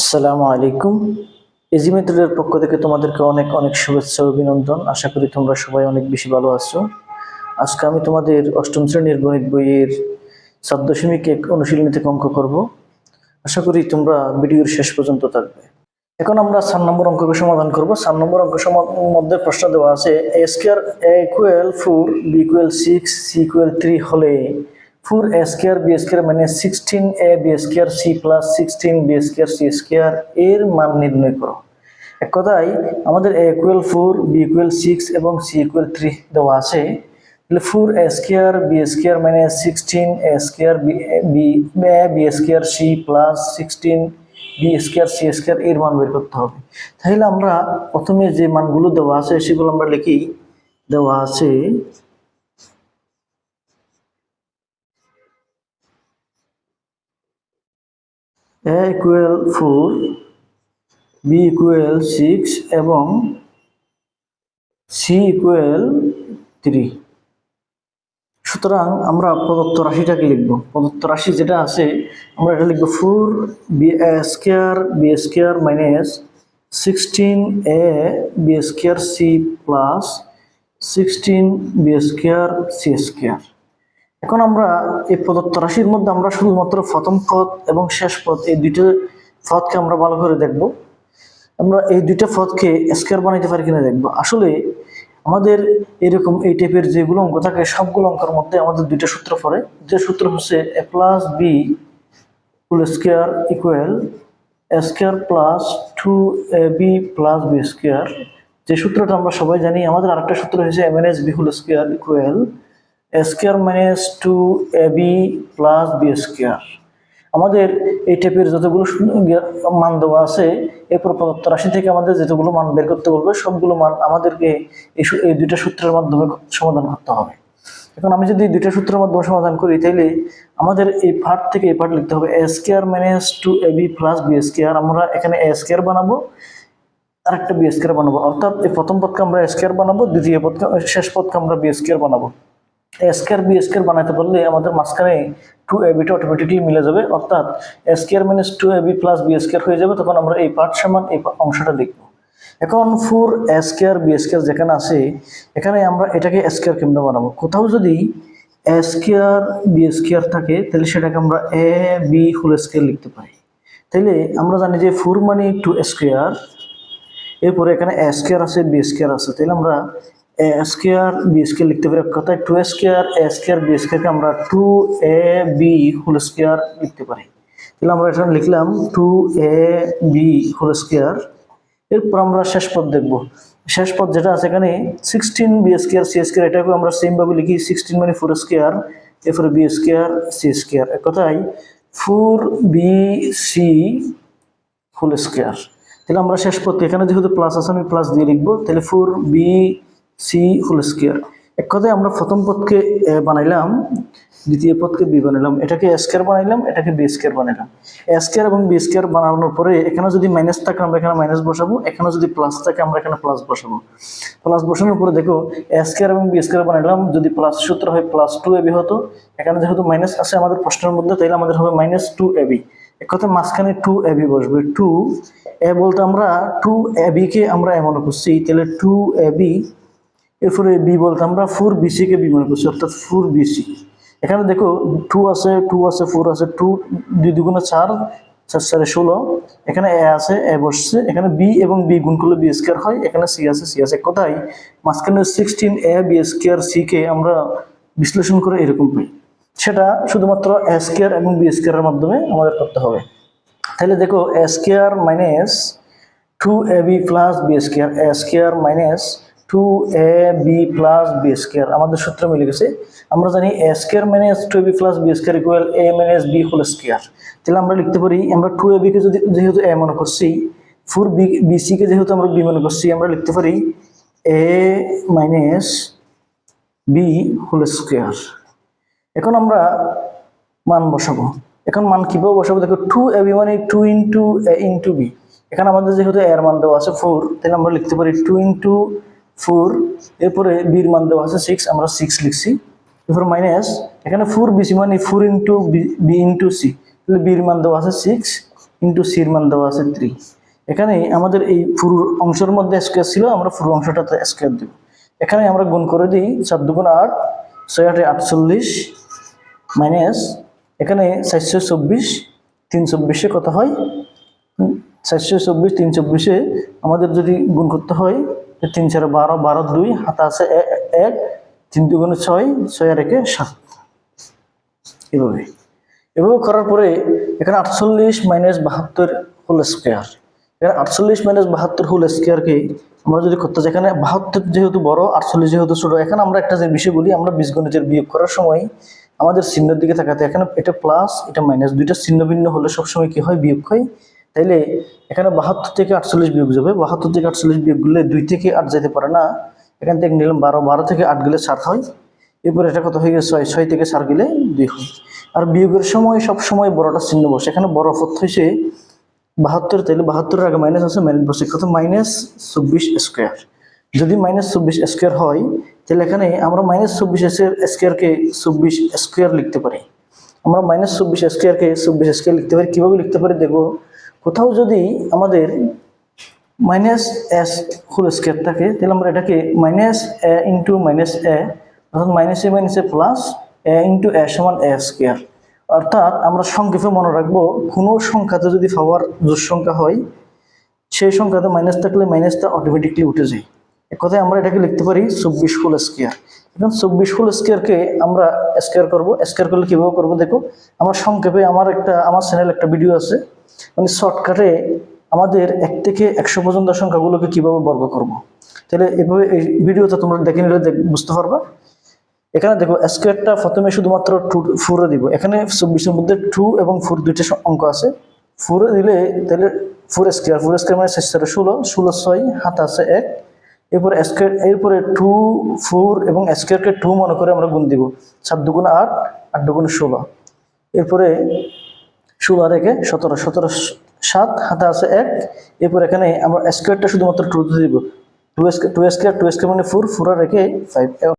আসসালামু আলাইকুম। ইজি মেথডের পক্ষ থেকে তোমাদেরকে অনেক অনেক শুভেচ্ছা ও অভিনন্দন। আশা করি তোমরা সবাই অনেক বেশি ভালো আছো। আজকে আমি তোমাদের অষ্টম শ্রেণীর গণিত বইয়ের ৭.১ অনুশীলনী থেকে অঙ্ক করব। আশা করি তোমরা ভিডিওর শেষ পর্যন্ত থাকবে। এখন আমরা ৪ নম্বর অঙ্ককে সমাধান করব। ৪ নম্বর অঙ্ক মধ্যে প্রশ্ন দেওয়া আছে a square a equal 4 b equal 6 c equal 3 হলে 4a square b square minus 16a b square c plus 16b square c square এর মান নির্ণয় করো। এক কথায় আমাদের a ইকুয়াল 4 b ইকুয়াল 6 এবং c ইকুয়াল 3 দেওয়া আছে। তাহলে 4a square b square minus 16a square b square c plus 16 b square c square এর মান বের করতে হবে। তাহলে আমরা প্রথমে যে মানগুলো দেওয়া আছে সেগুলো আমরা লিখি। দেওয়া আছে a ইকুয়াল 4 b ইকুয়াল 6 এবং c ইকুয়াল 3। সুতরাং আমরা প্রদত্ত রাশিটাকে লিখব। প্রদত্ত রাশি যেটা আছে আমরা এটা লিখব 4 b square b square minus 16a b square c plus 16 b square c square. এখন আমরা এই প্রদত্ত রাশির মধ্যে আমরা শুধুমাত্র প্রথম পদ এবং শেষ পদ এই দুটো পদকে আমরা ভালো করে দেখব। আমরা এই দুইটা পদকে স্কয়ার বানাইতে পারি কিনা দেখব। আসলে আমাদের এরকম এই টাইপের যেগুলো অঙ্ক থাকে সবগুলো অঙ্কের মধ্যে আমাদের দুইটা সূত্র পড়ে। যে সূত্র হচ্ছে a plus b whole square equal a square plus 2ab plus b square. যে সূত্রটা আমরা সবাই জানি। আমাদের আরেকটা সূত্র হচ্ছে a minus b whole square equal a square minus 2ab plus b square. আমাদের এই টাইপের যতগুলো মান দেওয়া আছে এরপর প্রদত্ত রাশি থেকে আমাদের যতগুলো মান বের করতে বলবে সবগুলো মান আমাদেরকে এই দুইটা সূত্রের মাধ্যমে সমাধান করতে হবে। এখন আমি যদি দুইটা সূত্রের মাধ্যমে সমাধান করি তাহলে আমাদের এই পার্ট থেকে এই পার্ট লিখতে হবে a square minus 2ab plus b square. আমরা এখানে a স্কয়ার বানাবো আর একটা বি স্কয়ার বানাবো, অর্থাৎ এই প্রথম পদকে আমরা a স্কয়ার বানাবো, দ্বিতীয় পদকে শেষ পদকে আমরা বি স্কয়ার বানাবো। a স্কয়ার বি স্কয়ার বানাতে পারলে আমাদের মাঝখানে 2ab টা অটোমেটিকলি মিলে যাবে, অর্থাৎ a square minus 2ab plus b square হয়ে যাবে। তখন আমরা এই পার্ট সমান এই অংশটা লিখব। এখন 4a স্কয়ার বি স্কয়ার যেখানে আছে এখানে আমরা এটাকে a স্কয়ার কেমনে বানাবো। কোথাও যদি a স্কয়ার বি স্কয়ার থাকে তাহলে সেটাকে আমরা a b হোল স্কয়ার লিখতে পারি। তাহলে আমরা জানি যে 4 মানে 2 স্কয়ার, এরপরে এখানে a স্কয়ার আছে বি স্কয়ার আছে, তাহলে আমরা a স্কয়ার বি স্কয়ার লিখতে পারি। কথায় 2 স্কয়ার a স্কয়ার বি স্কয়ারকে আমরা 2ab হোল স্কয়ার লিখতে পারি। তাহলে আমরা এখানে লিখলাম 2ab হোল স্কয়ার। এরপর আমরা শেষ পদ দেখব। শেষ পদ যেটা আছে এখানে 16b স্কয়ার সি স্কয়ার, এটাকে আমরা সেম ভাবে লিখি 16 মানে 4 স্কয়ার, এরপরে বি স্কয়ার সি স্কয়ার। এক কথায় 4bc হোল স্কয়ার। তাহলে আমরা শেষ পদ এখানে যেহেতু প্লাস আছে আমি প্লাস দিয়ে লিখবো। তাহলে 4bc হোল স্কয়ার। এক কথায় আমরা প্রথম পদকে বানাইলাম, দ্বিতীয় পদকে বি বানাইলাম, এটাকে a স্কয়ার বানাইলাম, এটাকে বি স্কয়ার বানাইলাম। a স্কয়ার এবং বি স্কয়ার বানানোর পরে এখানে যদি মাইনাস থাকে আমরা এখানে মাইনাস বসাবো, এখানে যদি প্লাস থাকে আমরা এখানে প্লাস বসাবো। প্লাস বসানোর পরে দেখো a স্কয়ার এবং বি স্কয়ার বানাইলাম, যদি প্লাস সূত্র হয় প্লাস 2ab হতো। এখানে যেহেতু মাইনাস আছে আমাদের প্রশ্নের মধ্যে তাইলে আমাদের হবে মাইনাস 2ab। এক কথা মাঝখানে 2ab বসবে। 2a বলতে আমরা 2ab কে আমরা এমন করছি, তাহলে 2ab। এরপরে বি বলতে আমরা 4bc কে বি মনে করছি, অর্থাৎ 4bc। এখানে দেখো 2 আছে 4 আছে, 2 2 দুগুণে 4, 4 4 16। এখানে a আছে, a বসছে। এখানে b এবং b গুণ করলে বি স্কয়ার হয়। এখানে c আছে, c আছে। কোথায় মাঝখানে 16a b স্কয়ার c কে আমরা বিশ্লেষণ করে এরকম পাই। সেটা শুধুমাত্র a স্কয়ার এবং b স্কয়ারের মাধ্যমে আমাদের করতে হবে। তাহলে দেখো a square minus 2ab plus b square, a square minus 2ab plus b square আমাদের সূত্র মিলে গেছে। আমরা জানি a square minus 2ab plus b square equal a minus b whole square. তাহলে আমরা লিখতে পারি, আমরা 2ab কে যেহেতু a মনে করছি, 4bc কে যেহেতু আমরা b মনে করছি, আমরা লিখতে পারি a minus b whole square. এখন আমরা মান বসাবো। এখন মান কিভাবে বসাবো দেখো, 2ab মানে 2 ইন্টু a ইন্টু b। এখানে আমাদের যেহেতু এর মান দেওয়া আছে 4, তাহলে আমরা লিখতে পারি 2 ইন্টু 4। এরপরে বির মান দেওয়া আছে 6, আমরা 6 লিখছি। এরপর মাইনাস এখানে 4bc মানে 4 ইন্টু বি ইন্টু সি, তাহলে বির মান দেওয়া আছে 6। ইন্টু সির মান দেওয়া আছে 3। এখানে আমাদের এই পুরো অংশের মধ্যে স্কোয়ার ছিল, আমরা পুরো অংশটাতে স্কোয়ার দেব। এখানে আমরা গুণ করে দিই 4 দুগুণ 8, 6 8 48 মাইনাস এখানে 424, 324 কত হয়, 424 324 আমাদের যদি গুণ করতে হয় 3 4 12, 12 2 হাতে আছে 1, 3 দুগুণে 6, 6 আর 1 7। এভাবে করার পরে এখানে 48 মাইনাস 72 হোল স্কোয়ার। এখানে 48 মাইনাস 72 হোল স্কোয়ারকে আমরা যদি করতে চাই, এখানে 72 যেহেতু বড়, 48 যেহেতু ছোট, এখানে আমরা একটা যে বিষয় বলি, আমরা বীজগণিতের বিয়োগ করার সময় আমাদের চিহ্নের দিকে তাকাতে, এখানে এটা প্লাস এটা মাইনাস, দুইটা চিহ্ন ভিন্ন হলে সবসময় কি হয়, বিয়োগ হয়। তাইলে এখানে 72 থেকে 48 বিয়োগ যাবে, 72 থেকে 48 বিয়োগ করলে 2 থেকে 8 যেতে পারে না, এখান থেকে নিলাম 12, 12 থেকে 8 গেলে 7 হয়। এরপরে এটা কত হয়ে গেছে 6, 6 থেকে 4 গেলে 2 হয়। আর বিয়োগের সময় সব সময় বড়টা চিহ্ন বসে, এখানে বড় পদ হয়েছে 72, তাইলে 72 এর আগে মাইনাস আছে, মাইনাস বসে কত মাইনাস 24 স্কোয়ার। যদি মাইনাস 24 স্কোয়ার হয় তাহলে এখানে আমরা মাইনাস 24 স্কোয়ারকে 24 স্কোয়ার লিখতে পারি। আমরা মাইনাস 24 স্কোয়ারকে 24 স্কোয়ার লিখতে পারি। কীভাবে লিখতে পারি দেখো, কোথাও যদি আমাদের মাইনাস এস হোল স্কোয়ার থাকে তাহলে আমরা এটাকে মাইনাস এ ইন্টু মাইনাস এ, অর্থাৎ মাইনাসে মাইনাসে প্লাস এ ইন্টু এ সমান এ স্কোয়ার। অর্থাৎ আমরা সংক্ষেপে মনে রাখবো, কোনো সংখ্যাতে যদি পাওয়ার জোড় সংখ্যা হয় সেই সংখ্যাতে মাইনাস থাকলে মাইনাসটা অটোমেটিকলি উঠে যায়। এক কথায় আমরা এটাকে লিখতে পারি 24 হোল স্কোয়ার। এখন 24 হোল স্কোয়ারকে আমরা স্কোয়ার করবো। স্কোয়ার করলে কীভাবে করবো দেখো, আমরা সংক্ষেপে আমার চ্যানেল একটা ভিডিও আছে, মানে শর্টকাটে আমাদের 1 থেকে 100 পর্যন্ত সংখ্যাগুলোকে কীভাবে বর্গ করব। তাহলে এভাবে এই ভিডিওটা তোমরা দেখে নিলে বুঝতে পারবা। এখানে দেখো স্কোয়ারটা প্রথমে শুধুমাত্র 4 দিব। এখানে 24 এর মধ্যে 2 এবং 4 দুইটা অঙ্ক আছে। 4 দিলে তাহলে 4 স্কোয়ার মানে 16, 16 6 হাতে আছে 1। এরপরে স্কোয়ার, এরপরে 2 4 এবং স্কোয়ারকে 2 মনে করে আমরা গুণ দিব। 7 দুগুণ 8, 8 দুগুণ 16। এরপরে 16 আর 1 17, 17 7 হাতে আছে 1। এরপর এখানে আমরা স্কোয়ারটা শুধুমাত্র 2 দিব। 2 স্কোয়ার মানে 4, 4 আর 1 5।